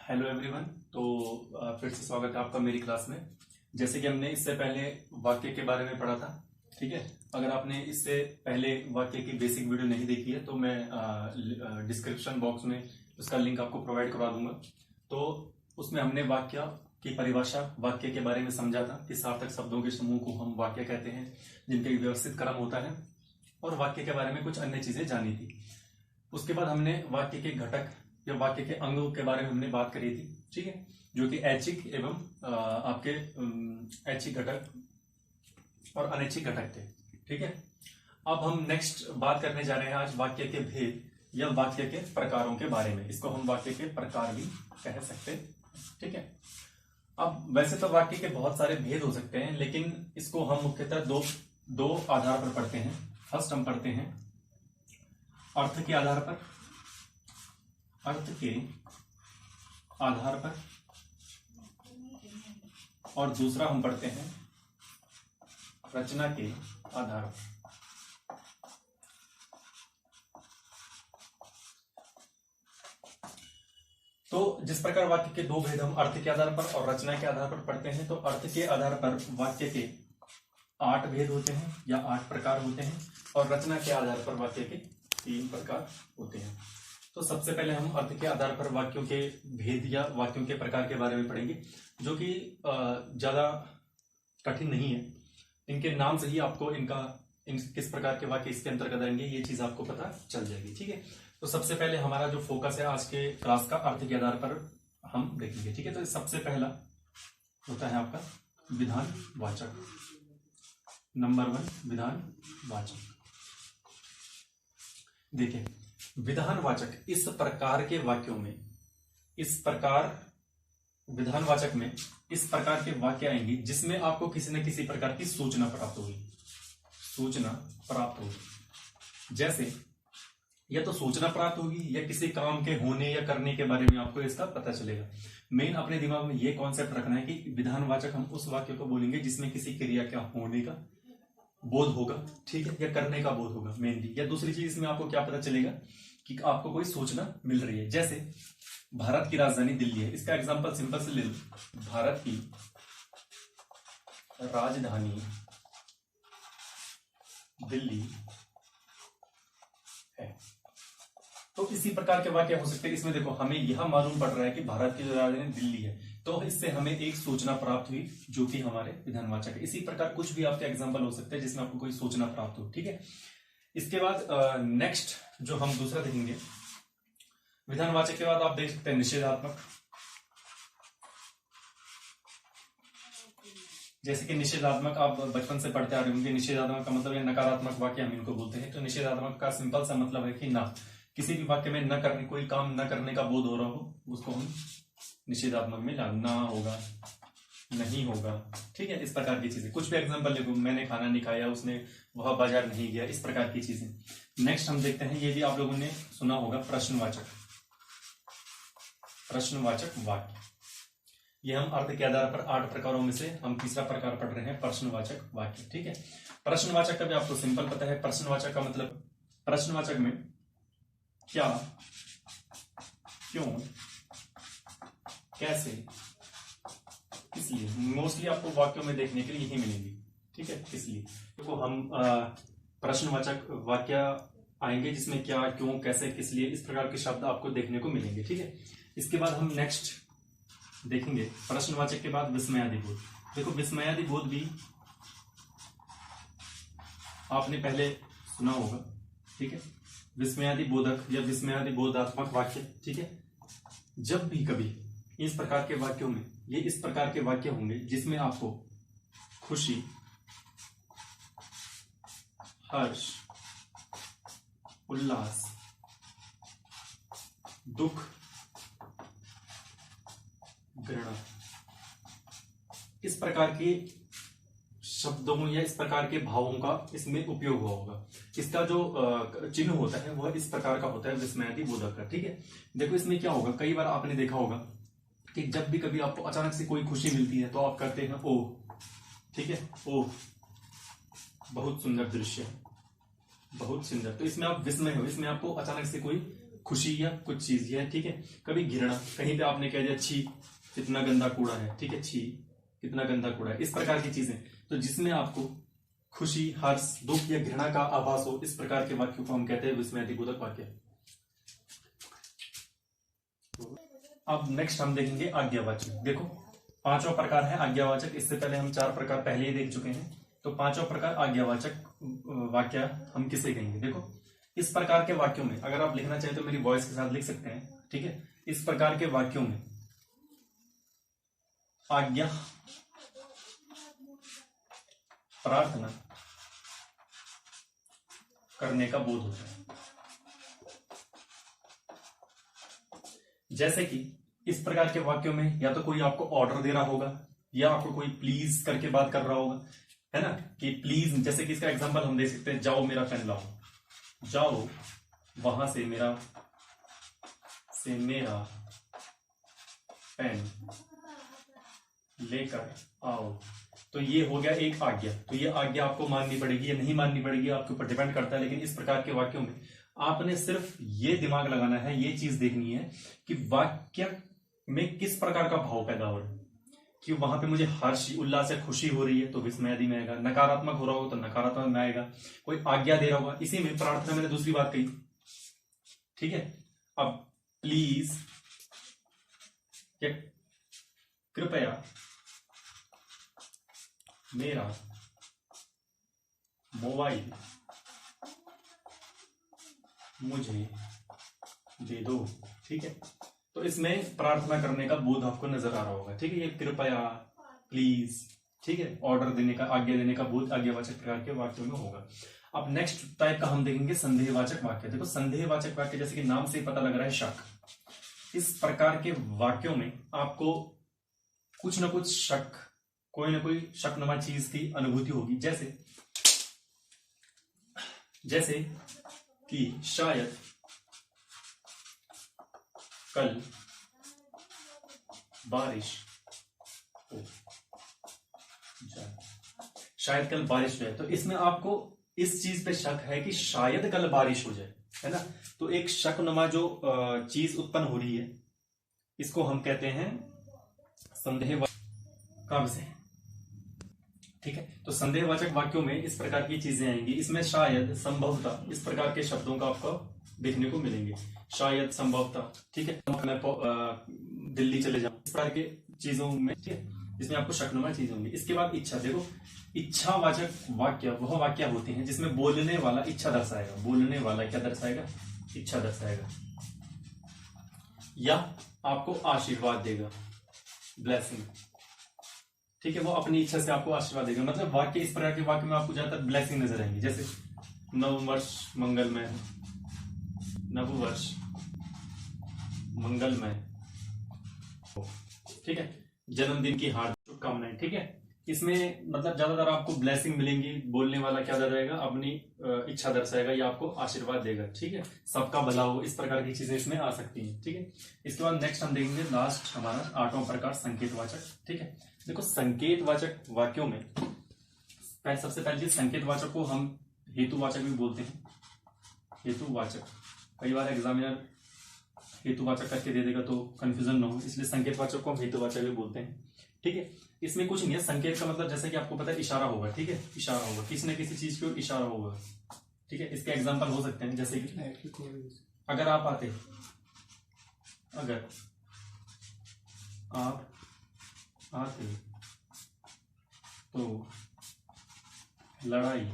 Hello everyone. तो फिर से स्वागत है आपका मेरी क्लास में। जैसे कि हमने इससे पहले वाक्य के बारे में पढ़ा था, ठीक है। अगर आपने इससे पहले वाक्य की बेसिक वीडियो नहीं देखी है तो मैं डिस्क्रिप्शन बॉक्स में उसका लिंक आपको प्रोवाइड करवा दूंगा। तो उसमें हमने वाक्य की परिभाषा, वाक्य के बारे में समझा था कि सार्थक शब्दों के समूह को हम वाक्य कहते हैं जिनका एक व्यवस्थित क्रम होता है, और वाक्य के बारे में कुछ अन्य चीजें जानी थी। उसके बाद हमने वाक्य के घटक या वाक्य के अंगों के बारे में हमने बात करी थी, ठीक है, जो कि ऐच्छिक एवं आपके ऐच्छिक घटक और अनैच्छिक घटक थे, ठीक है। अब हम नेक्स्ट बात करने जा रहे हैं आज वाक्य के भेद या वाक्य के प्रकारों के बारे में। इसको हम वाक्य के प्रकार भी कह सकते हैं, ठीक है। अब वैसे तो वाक्य के बहुत सारे भेद हो सकते हैं, लेकिन इसको हम मुख्यतः दो आधार पर पढ़ते हैं। फर्स्ट हम पढ़ते हैं अर्थ के आधार पर, अर्थ के आधार पर, और दूसरा हम पढ़ते हैं रचना के आधार पर। तो जिस प्रकार वाक्य के दो भेद हम अर्थ के आधार पर और रचना के आधार पर पढ़ते हैं, तो अर्थ के आधार पर वाक्य के 8 भेद होते हैं या 8 प्रकार होते हैं, और रचना के आधार पर वाक्य के 3 प्रकार होते हैं। तो सबसे पहले हम अर्थ के आधार पर वाक्यों के भेद या वाक्यों के प्रकार के बारे में पढ़ेंगे, जो कि ज्यादा कठिन नहीं है। इनके नाम से ही आपको किस प्रकार के वाक्य इसके अंतर्गत आएंगे ये चीज आपको पता चल जाएगी, ठीक है। तो सबसे पहले हमारा जो फोकस है आज के क्लास का अर्थ के आधार पर हम देखेंगे, ठीक है। तो सबसे पहला होता है आपका विधानवाचक। नंबर 1 विधानवाचक। देखिए, विधानवाचक इस प्रकार के वाक्यों में, विधानवाचक में इस प्रकार के वाक्य आएंगे जिसमें आपको किसी न किसी प्रकार की सूचना प्राप्त होगी। जैसे या तो सूचना प्राप्त होगी या किसी काम के होने या करने के बारे में आपको इसका पता चलेगा। मेन अपने दिमाग में ये कॉन्सेप्ट रखना है कि विधानवाचक हम उस वाक्य को बोलेंगे जिसमें किसी क्रिया का होने का बोध होगा, ठीक है, या करने का बोध होगा मेनली। या दूसरी चीज इसमें आपको क्या पता चलेगा कि आपको कोई सूचना मिल रही है। जैसे भारत की राजधानी दिल्ली है, इसका एग्जांपल सिंपल से ले लो, भारत की राजधानी दिल्ली है। तो इसी प्रकार के वाक्य हो सकते हैं। इसमें देखो, हमें यह मालूम पड़ रहा है कि भारत की राजधानी दिल्ली है, तो इससे हमें एक सूचना प्राप्त हुई जो कि हमारे विधानवाचक है। इसी प्रकार कुछ भी आपके एग्जांपल हो सकते हैं जिसमें आपको कोई सूचना प्राप्त हो, ठीक है। इसके बाद नेक्स्ट जो हम दूसरा देखेंगे, विधानवाचक के बाद आप देख सकते हैं निषेधात्मक। जैसे कि निषेधात्मक आप बचपन से पढ़ते आ रहे होंगे। निषेधात्मक का मतलब है नकारात्मक वाक्य हम इनको बोलते हैं। तो निषेधात्मक का सिंपल सा मतलब है कि ना, किसी भी वाक्य में न करने, कोई काम न करने का बोध हो रहा हो, उसको हम निषेधात्मक में ना होगा, नहीं होगा, ठीक है। इस प्रकार की चीजें, कुछ भी एग्जांपल देखो, मैंने खाना नहीं खाया, उसने वह बाजार नहीं गया, इस प्रकार की चीजें। नेक्स्ट हम देखते हैं, ये भी आप लोगों ने सुना होगा, प्रश्नवाचक। प्रश्नवाचक वाक्य, ये हम अर्थ के आधार पर 8 प्रकारों में से हम तीसरा प्रकार पढ़ रहे हैं, प्रश्नवाचक वाक्य, ठीक है। प्रश्नवाचक का भी आपको सिंपल पता है। प्रश्नवाचक का मतलब, प्रश्नवाचक में क्या, क्यों, कैसे, इसलिए मोस्टली आपको वाक्यों में देखने के लिए यही मिलेंगी, ठीक है। इसलिए देखो, हम प्रश्नवाचक वाक्य आएंगे जिसमें क्या, क्यों, कैसे, किस लिए, इस प्रकार के शब्द आपको देखने को मिलेंगे, ठीक है। इसके बाद हम नेक्स्ट देखेंगे, प्रश्नवाचक के बाद विस्मयादि बोध। देखो, विस्मयादि बोध भी आपने पहले सुना होगा, ठीक है। विस्मयादि बोधक या विस्मयादि बोधात्मक वाक्य, ठीक है। जब भी कभी इस प्रकार के वाक्यों में, ये इस प्रकार के वाक्य होंगे जिसमें आपको खुशी, हर्ष, उल्लास, दुख, घृणा, इस प्रकार के शब्दों या इस प्रकार के भावों का इसमें उपयोग हुआ होगा। इसका जो चिन्ह होता है वह इस प्रकार का होता है, विस्मयादि बोधक का, ठीक है। देखो, इसमें क्या होगा, कई बार आपने देखा होगा कि जब भी कभी आपको अचानक से कोई खुशी मिलती है तो आप करते हैं ओह, ठीक है, ओह बहुत सुंदर दृश्य है, बहुत सुंदर। तो इसमें आप विस्मय हो, इसमें आपको अचानक से कोई खुशी या कुछ चीज है, ठीक है। कभी घृणा, कहीं पे आपने कह दिया छी कितना गंदा कूड़ा है, ठीक है, छी कितना गंदा कूड़ा है, इस प्रकार की चीजें। तो जिसमें आपको खुशी, हर्ष, दुख या घृणा का आभास हो, इस प्रकार के वाक्यों को हम कहते हैं विस्मयादिबोधक वाक्य। अब नेक्स्ट हम देखेंगे आज्ञावाचक। देखो पांचवा प्रकार है आज्ञावाचक। इससे पहले हम 4 प्रकार पहले ही देख चुके हैं। तो पांचवा प्रकार आज्ञावाचक वाक्य हम किसे कहेंगे। देखो इस प्रकार के वाक्यों में अगर आप लिखना चाहें तो मेरी वॉइस के साथ लिख सकते हैं, ठीक है। इस प्रकार के वाक्यों में आज्ञा, प्रार्थना करने का बोध होता है। जैसे कि इस प्रकार के वाक्यों में या तो कोई आपको ऑर्डर दे रहा होगा या आपको कोई प्लीज करके बात कर रहा होगा, है ना, कि प्लीज। जैसे कि इसका एग्जांपल हम दे सकते हैं, जाओ मेरा पेन लाओ, जाओ वहां से मेरा पेन लेकर आओ। तो ये हो गया एक आज्ञा। तो ये आज्ञा आपको माननी पड़ेगी या नहीं माननी पड़ेगी आपके ऊपर डिपेंड करता है। लेकिन इस प्रकार के वाक्यों में आपने सिर्फ ये दिमाग लगाना है, ये चीज देखनी है कि वाक्य में किस प्रकार का भाव पैदा हो रहा है। कि वहां पे मुझे हर्ष, उल्लास या खुशी हो रही है तो विस्मयादि में आएगा, नकारात्मक हो रहा हो तो नकारात्मक में आएगा, कोई आज्ञा दे रहा होगा। इसी में प्रार्थना मैंने दूसरी बात कही, ठीक है। अब प्लीज या कृपया मेरा मोबाइल मुझे दे दो, ठीक है। तो इसमें प्रार्थना करने का बोध आपको नजर आ रहा होगा, ठीक है। ये कृपया, प्लीज, ठीक है, ऑर्डर देने का, आज्ञा देने का बोध आज्ञावाचक प्रकार के वाक्यों में होगा। अब नेक्स्ट टाइप का हम देखेंगे संदेहवाचक वाक्य। देखो संदेहवाचक वाक्य जैसे कि नाम से ही पता लग रहा है शक। इस प्रकार के वाक्यों में आपको कुछ ना कुछ शक, कोई ना कोई शकनुमा चीज की अनुभूति होगी। जैसे कि शायद कल बारिश हो जाए, शायद कल बारिश हो जाए। तो इसमें आपको इस चीज पे शक है कि शायद कल बारिश हो जाए, है ना। तो एक शकनुमा जो चीज उत्पन्न हो रही है, इसको हम कहते हैं संदेहवाचक का विषय, ठीक है। तो संदेहवाचक वाक्यों में इस प्रकार की चीजें आएंगी। इसमें शायद, संभवतः, इस प्रकार के शब्दों का आपको देखने को मिलेंगे। शायद, संभवतः, ठीक है। मैं दिल्ली चले जाऊं, इस प्रकार के चीजों में, ठीक है, इसमें आपको शकनुमा चीजें होंगी। इसके बाद इच्छा। देखो इच्छावाचक वाक्य वह वाक्य होते हैं जिसमें बोलने वाला इच्छा दर्शाएगा। बोलने वाला क्या दर्शाएगा? इच्छा दर्शाएगा, या आपको आशीर्वाद देगा, ब्लेसिंग, ठीक है। वो अपनी इच्छा से आपको आशीर्वाद देगा। मतलब वाक्य, इस प्रकार के वाक्य में आपको ज्यादातर ब्लेसिंग नजर आएंगे। जैसे नववर्ष मंगलमय, नववर्ष मंगलमय, ठीक है। जन्मदिन की हार्दिक शुभकामनाएं, ठीक है। इसमें मतलब ज्यादातर आपको ब्लेसिंग मिलेंगी। बोलने वाला क्या दर्शाएगा? अपनी इच्छा दर्शाएगा या आपको आशीर्वाद देगा, ठीक है। सबका भला हो, इस प्रकार की चीजें इसमें आ सकती हैं, ठीक है। इसके बाद नेक्स्ट हम देखेंगे लास्ट हमारा 8वां प्रकार संकेतवाचक, ठीक है। देखो संकेतवाचक वाक्यों में सबसे पहले चीज, संकेतवाचक को हम हेतुवाचक भी बोलते हैं। हेतुवाचक, कई बार एग्जामिनर हेतुवाचक करके दे देगा तो कंफ्यूजन ना हो, इसलिए संकेतवाचक को हम हेतुवाचक भी बोलते हैं, ठीक है। इसमें कुछ नहीं है। संकेत का मतलब जैसे कि आपको पता है इशारा होगा, ठीक है। इशारा होगा, किसी न किसी चीज की ओर इशारा होगा, ठीक है। इसके एग्जांपल हो सकते हैं जैसे कि अगर आप आते तो लड़ाई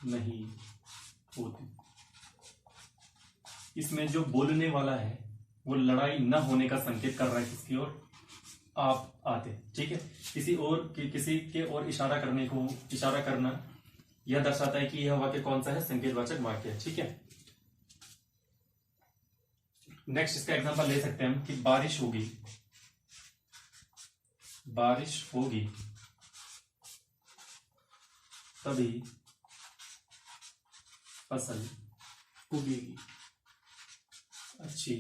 नहीं होती। इसमें जो बोलने वाला है वो लड़ाई न होने का संकेत कर रहा है किसकी ओर? आप आते, ठीक है। किसी के ओर इशारा करना यह दर्शाता है कि यह वाक्य कौन सा है? संकेतवाचक वाक्य है, ठीक है। नेक्स्ट इसका एग्जांपल ले सकते हैं हम कि बारिश होगी तभी फसल उगेगी, अच्छी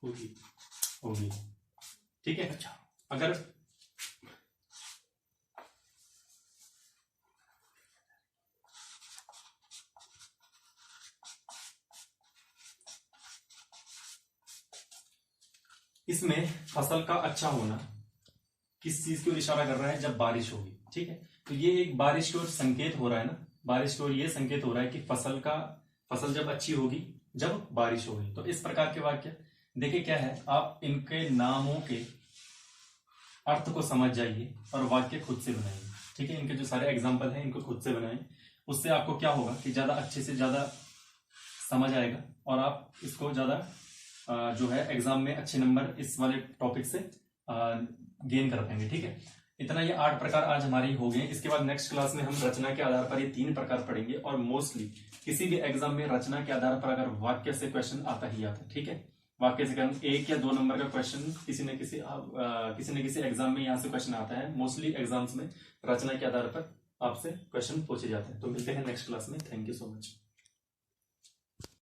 होगी, ठीक है। अच्छा, अगर इसमें फसल का अच्छा होना किस चीज की ओर इशारा कर रहा है? जब बारिश होगी, ठीक है। तो ये एक बारिश की ओर संकेत हो रहा है ना, बारिश की ओर ये संकेत हो रहा है कि फसल जब अच्छी होगी जब बारिश होगी। तो इस प्रकार के वाक्य देखिए क्या है, आप इनके नामों के अर्थ को समझ जाइए और वाक्य खुद से बनाइए, ठीक है। इनके जो सारे एग्जाम्पल हैं इनको खुद से बनाएं, उससे आपको क्या होगा कि ज्यादा अच्छे से ज्यादा समझ आएगा और आप इसको ज्यादा जो है एग्जाम में अच्छे नंबर इस वाले टॉपिक से गेन कर पाएंगे, ठीक है। इतना ये 8 प्रकार आज हमारी हो गए। इसके बाद नेक्स्ट क्लास में हम रचना के आधार पर ये 3 प्रकार पढ़ेंगे और मोस्टली किसी भी एग्जाम में रचना के आधार पर अगर वाक्य से क्वेश्चन आता ही आता है, ठीक है। वाक्य से 1 या 2 नंबर का क्वेश्चन किसी न किसी एग्जाम में यहाँ से क्वेश्चन आता है। मोस्टली एग्जाम्स में रचना के आधार पर आपसे क्वेश्चन पूछे जाते हैं। तो मिलते हैं नेक्स्ट क्लास में। Thank you so much.